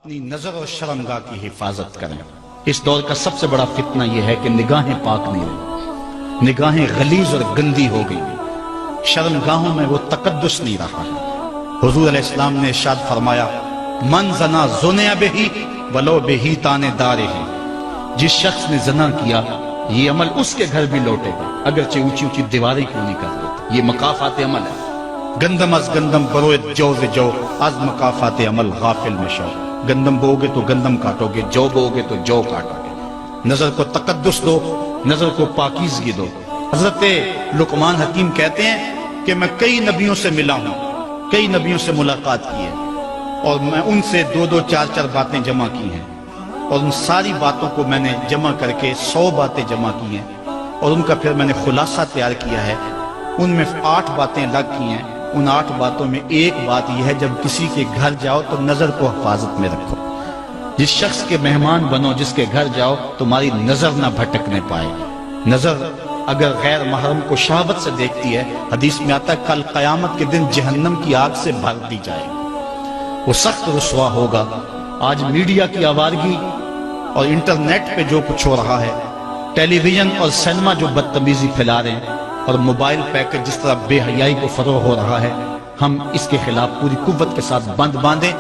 اپنی نظر اور شرمگاہ کی حفاظت کریں۔ اس دور کا سب سے بڑا فتنہ یہ ہے کہ نگاہیں پاک نہیں رہی، نگاہیں غلیظ اور گندی ہو گئی، شرمگاہوں میں وہ تقدس نہیں رہا ہے۔ حضور علیہ السلام نے ارشاد فرمایا، من زنا زنیا بہی ولو بہی تانے دارے ہیں، جس شخص نے زنا کیا یہ عمل اس کے گھر بھی لوٹے گا، اگرچہ اونچی اونچی دیواریں کیوں نہیں کر دیتے۔ یہ مکافات عمل ہے۔ گندم از گندم بروید جو ز جو، از مکافات عمل غافل مشو۔ گندم بو گے تو گندم کاٹو گے، جو بو گے تو جو کاٹو گے۔ نظر کو تقدس دو، نظر کو پاکیزگی دو۔ حضرت لقمان حکیم کہتے ہیں کہ میں کئی نبیوں سے ملا ہوں، کئی نبیوں سے ملاقات کی ہے، اور میں ان سے دو دو چار چار باتیں جمع کی ہیں، اور ان ساری باتوں کو میں نے جمع کر کے 100 باتیں جمع کی ہیں، اور ان کا پھر میں نے خلاصہ تیار کیا ہے۔ ان میں 8 باتیں الگ کی ہیں۔ ان 8 باتوں میں ایک بات یہ ہے، جب کسی کے گھر جاؤ تو نظر کو حفاظت میں رکھو۔ جس شخص کے مہمان بنو، جس کے گھر جاؤ، تمہاری نظر نہ بھٹکنے پائے۔ نظر اگر غیر محرم کو شہوت سے دیکھتی ہے، حدیث میں آتا ہے کل قیامت کے دن جہنم کی آگ سے بھر دی جائے گی، وہ سخت رسوا ہوگا۔ آج میڈیا کی آوارگی اور انٹرنیٹ پہ جو کچھ ہو رہا ہے، ٹیلی ویژن اور سینما جو بدتمیزی پھیلا رہے ہیں، اور موبائل پیکج جس طرح بے حیائی کو فروغ ہو رہا ہے، ہم اس کے خلاف پوری قوت کے ساتھ بند باندھیں۔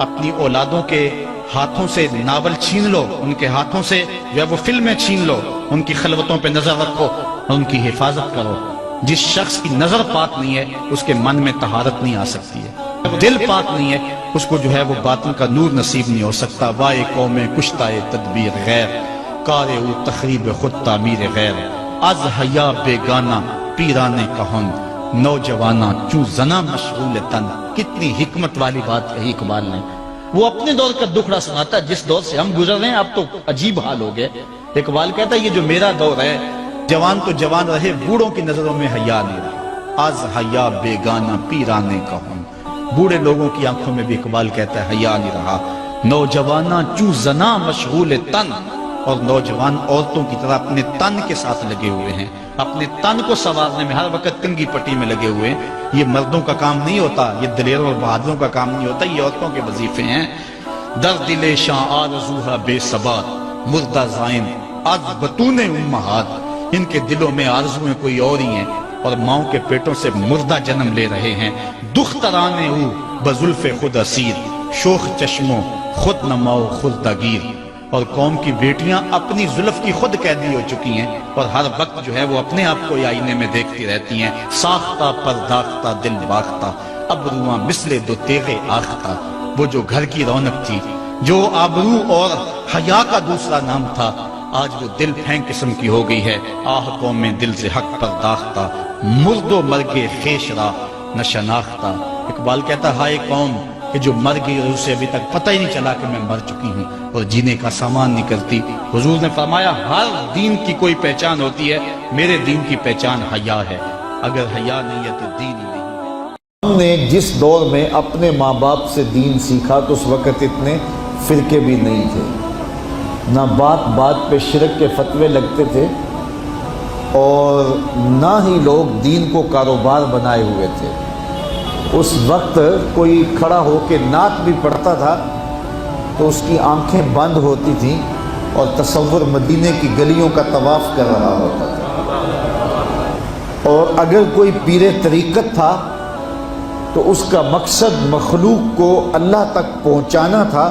اپنی اولادوں کے ہاتھوں سے ناول چھین لو، ان کے ہاتھوں سے جو ہے وہ فلمیں چھین لو، ان کی خلوتوں پہ نظر رکھو اور ان کی حفاظت کرو۔ جس شخص کی نظر پاک نہیں ہے، اس کے من میں طہارت نہیں آ سکتی ہے۔ دل پاک نہیں ہے، اس کو جو ہے وہ باطن کا نور نصیب نہیں ہو سکتا۔ وائے قوم کشتہ تدبیر غیر، کار او تخریب خود تعمیر غیر۔ از حیا بیگانہ پیرانے کہن، نوجوانہ چوں زنا مشغول تن۔ کتنی حکمت والی بات کہی اقبال نے۔ وہ اپنے دور کا دکھڑا سناتا ہے، جس دور سے ہم گزر رہے ہیں اب تو عجیب حال ہو گئے۔ اقبال کہتا ہے یہ جو میرا دور ہے، جوان تو جوان رہے، بوڑھوں کی نظروں میں حیا نہیں رہا۔ از حیا بیگانہ پیرانے کہن، بوڑھے لوگوں کی آنکھوں میں بھی اقبال کہتا ہے حیا نہیں رہا۔ نوجوانہ چوں زنا مشغول تن، اور نوجوان عورتوں کی طرح اپنے تن کے ساتھ لگے ہوئے ہیں، اپنے تن کو سنوارنے میں ہر وقت کنگھی پٹی میں لگے ہوئے ہیں۔ یہ مردوں کا کام نہیں ہوتا، یہ دلیروں اور بہادروں کا کام نہیں ہوتا، یہ عورتوں کے وظیفے ہیں۔ در دل شاں آرزوہا بے ثبات، مردہ زائن از بطون امہات۔ ان کے دلوں میں آرزویں کوئی اور ہی ہیں، اور ماؤں کے پیٹوں سے مردہ جنم لے رہے ہیں۔ دخترانے او بزلف خود اسیر، شوخ چشموں خود نماؤ خود دگیر۔ اور قوم کی بیٹیاں اپنی زلف کی خود قیدی ہو چکی ہیں، اور ہر وقت جو ہے وہ اپنے آپ کو آئینے میں دیکھتی رہتی ہیں۔ ساختہ پرداختہ دل باختہ، ابروان مثل دو تیغ آختہ۔ وہ جو گھر کی رونق تھی، جو آبرو اور حیا کا دوسرا نام تھا، آج وہ دل پھینک قسم کی ہو گئی ہے۔ آہ قوم میں دل سے حق پرداختہ، مرد و مرگ خیش را نہ شناختہ۔ اقبال کہتا ہے ہائے قوم کہ جو مر گئی اور اسے ابھی تک پتہ ہی نہیں چلا کہ میں مر چکی ہوں، اور جینے کا سامان نہیں کرتی۔ حضور نے فرمایا ہر دین کی کوئی پہچان ہوتی ہے، میرے دین کی پہچان حیا ہے۔ اگر حیا نہیں ہے تو دین ہی نہیں۔ ہم نے جس دور میں اپنے ماں باپ سے دین سیکھا تو اس وقت اتنے فرقے بھی نہیں تھے، نہ بات بات پہ شرک کے فتوے لگتے تھے، اور نہ ہی لوگ دین کو کاروبار بنائے ہوئے تھے۔ اس وقت کوئی کھڑا ہو کے نعت بھی پڑھتا تھا تو اس کی آنکھیں بند ہوتی تھیں، اور تصور مدینے کی گلیوں کا طواف کر رہا ہوتا تھا۔ اور اگر کوئی پیر طریقت تھا تو اس کا مقصد مخلوق کو اللہ تک پہنچانا تھا،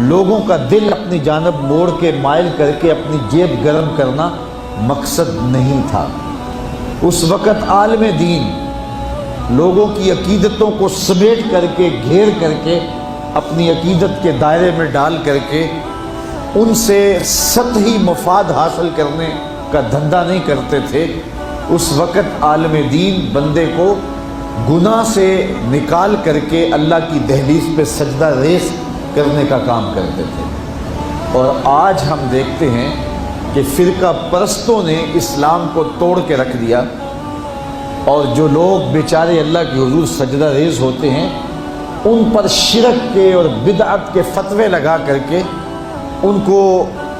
لوگوں کا دل اپنی جانب موڑ کے مائل کر کے اپنی جیب گرم کرنا مقصد نہیں تھا۔ اس وقت عالم دین لوگوں کی عقیدتوں کو سمیٹ کر کے، گھیر کر کے، اپنی عقیدت کے دائرے میں ڈال کر کے ان سے سطحی مفاد حاصل کرنے کا دھندا نہیں کرتے تھے۔ اس وقت عالم دین بندے کو گناہ سے نکال کر کے اللہ کی دہلیز پہ سجدہ ریز کرنے کا کام کرتے تھے۔ اور آج ہم دیکھتے ہیں کہ فرقہ پرستوں نے اسلام کو توڑ کے رکھ دیا، اور جو لوگ بیچارے اللہ کے حضور سجدہ ریز ہوتے ہیں، ان پر شرک کے اور بدعت کے فتوے لگا کر کے ان کو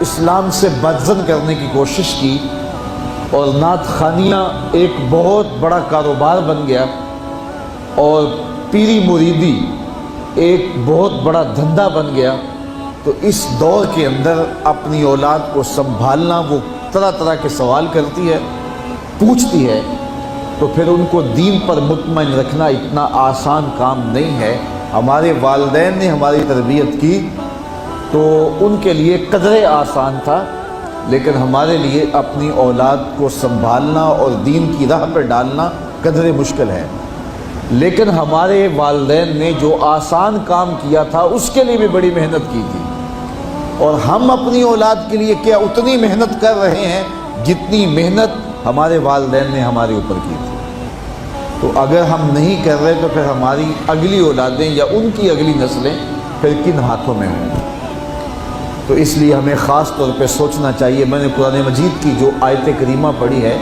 اسلام سے بدزن کرنے کی کوشش کی، اور نعت خانیاں ایک بہت بڑا کاروبار بن گیا، اور پیری مریدی ایک بہت بڑا دھندا بن گیا، تو اس دور کے اندر اپنی اولاد کو سنبھالنا، وہ طرح طرح کے سوال کرتی ہے، پوچھتی ہے، تو پھر ان کو دین پر مطمئن رکھنا اتنا آسان کام نہیں ہے۔ ہمارے والدین نے ہماری تربیت کی تو ان کے لیے قدرے آسان تھا، لیکن ہمارے لیے اپنی اولاد کو سنبھالنا اور دین کی راہ پر ڈالنا قدرے مشکل ہے۔ لیکن ہمارے والدین نے جو آسان کام کیا تھا اس کے لیے بھی بڑی محنت کی تھی، اور ہم اپنی اولاد کے لیے کیا اتنی محنت کر رہے ہیں جتنی محنت ہمارے والدین نے ہمارے اوپر کی تھی۔ تو اگر ہم نہیں کر رہے تو پھر ہماری اگلی اولادیں یا ان کی اگلی نسلیں پھر کن ہاتھوں میں ہوں گی؟ تو اس لیے ہمیں خاص طور پہ سوچنا چاہیے۔ میں نے قرآن مجید کی جو آیت کریمہ پڑھی ہے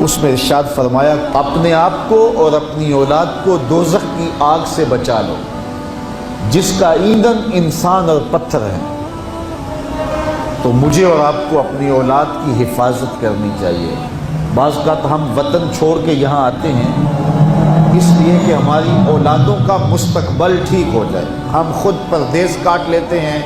اس میں ارشاد فرمایا، اپنے آپ کو اور اپنی اولاد کو دوزخ کی آگ سے بچا لو جس کا ایندھن انسان اور پتھر ہے۔ تو مجھے اور آپ کو اپنی اولاد کی حفاظت کرنی چاہیے۔ بعض اوقات ہم وطن چھوڑ کے یہاں آتے ہیں اس لیے کہ ہماری اولادوں کا مستقبل ٹھیک ہو جائے۔ ہم خود پردیس کاٹ لیتے ہیں،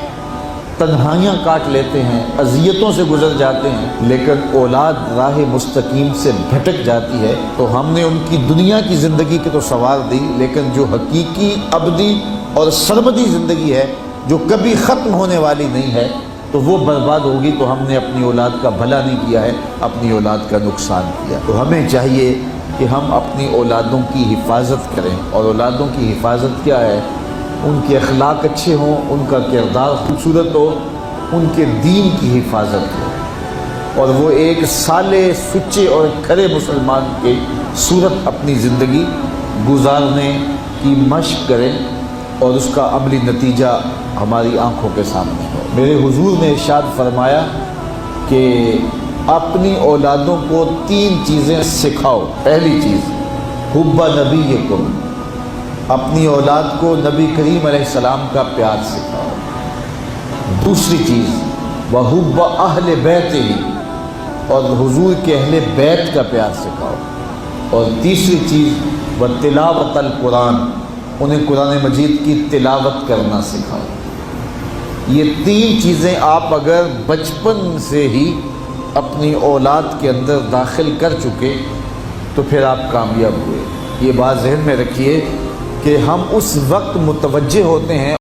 تنہائیاں کاٹ لیتے ہیں، اذیتوں سے گزر جاتے ہیں، لیکن اولاد راہ مستقیم سے بھٹک جاتی ہے تو ہم نے ان کی دنیا کی زندگی کی تو سنوار دی، لیکن جو حقیقی ابدی اور سرمدی زندگی ہے جو کبھی ختم ہونے والی نہیں ہے تو وہ برباد ہوگی۔ تو ہم نے اپنی اولاد کا بھلا نہیں کیا ہے، اپنی اولاد کا نقصان کیا۔ تو ہمیں چاہیے کہ ہم اپنی اولادوں کی حفاظت کریں، اور اولادوں کی حفاظت کیا ہے؟ ان کے اخلاق اچھے ہوں، ان کا کردار خوبصورت ہو، ان کے دین کی حفاظت ہو، اور وہ ایک صالح، سچے اور کھرے مسلمان کے صورت اپنی زندگی گزارنے کی مشق کریں، اور اس کا عملی نتیجہ ہماری آنکھوں کے سامنے ہو۔ میرے حضور نے ارشاد فرمایا کہ اپنی اولادوں کو 3 چیزیں سکھاؤ۔ پہلی چیز حب نبیکم، اپنی اولاد کو نبی کریم علیہ السلام کا پیار سکھاؤ۔ دوسری چیز وحب اہل بیت ہی، اور حضور کے اہل بیت کا پیار سکھاؤ۔ اور تیسری چیز تلاوت القرآن، انہیں قرآن مجید کی تلاوت کرنا سکھاؤ۔ یہ 3 چیزیں آپ اگر بچپن سے ہی اپنی اولاد کے اندر داخل کر چکے تو پھر آپ کامیاب ہوئے۔ یہ بات ذہن میں رکھیے کہ ہم اس وقت متوجہ ہوتے ہیں